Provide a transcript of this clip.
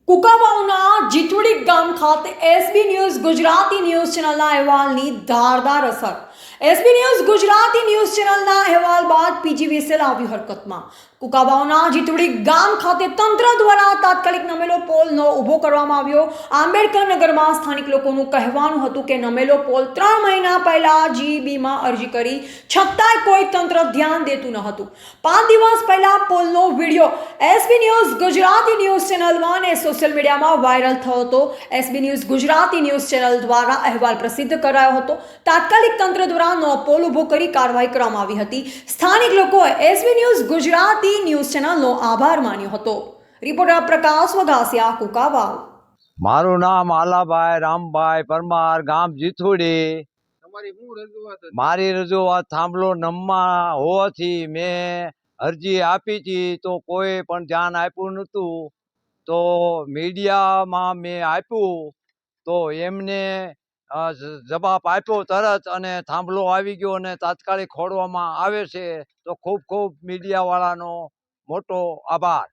કુકાવાવના જીતુડી ગામ ખાતે SB news Gujarati news ચેનલના અહેવાલની ધારદાર અસર. એસબી ન્યૂઝ ગુજરાતી ન્યૂઝ ચેનલના અહેવાલ બાદ પીજીવીસીએલ આવ્યું હરકતમાં. કુકાવાવના જીતુડી ગામ ખાતે તંત્ર દ્વારા તાત્કાલિક નમેલો પોલનો ઊભો કરવામાં આવ્યો. આંબેડકર નગરમાં સ્થાનિક લોકોનું કહેવાનું હતું કે નમેલો પોલ 3 મહિના પહેલા જીબીમાં અરજી કરી છતાંય કોઈ તંત્ર ધ્યાન દેતું ન હતું. 5 દિવસ પહેલા પોલનો video SB news Gujarati news ચેનલમાં અને સોશિયલ મીડિયામાં વાયરલ થયો હતો. SB news Gujarati news channel દ્વારા અહેવાલ પ્રસિદ્ધ કરાયો હતો. તાત્કાલિક તંત્ર દ્વારા નો પોલ ઊભો કરી કાર્યવાહી કરવામાં આવી હતી. સ્થાનિક લોકોએ એસબી ન્યૂઝ ગુજરાતી ન્યૂઝ ચેનલનો આભાર માન્યો હતો. રિપોર્ટર પ્રકાશ વઘાસિયા, કુકાવાવ. મારું નામ આલાભાઈ રામભાઈ પરમાર, ગામ જીથુડી. મારી રજૂઆત થાંભલો નમમાં હોવાથી મેં અરજી આપી હતી, તો કોઈ પણ ધ્યાન આપ્યું નહોતું. તો મીડિયામાં મેં આપ્યું તો એમને જવાબ આપ્યો તરત, અને થાંભલો આવી ગયો અને તાત્કાલિક ખોડવામાં આવે છે. તો ખૂબ ખૂબ મીડિયાવાળાનો મોટો આભાર.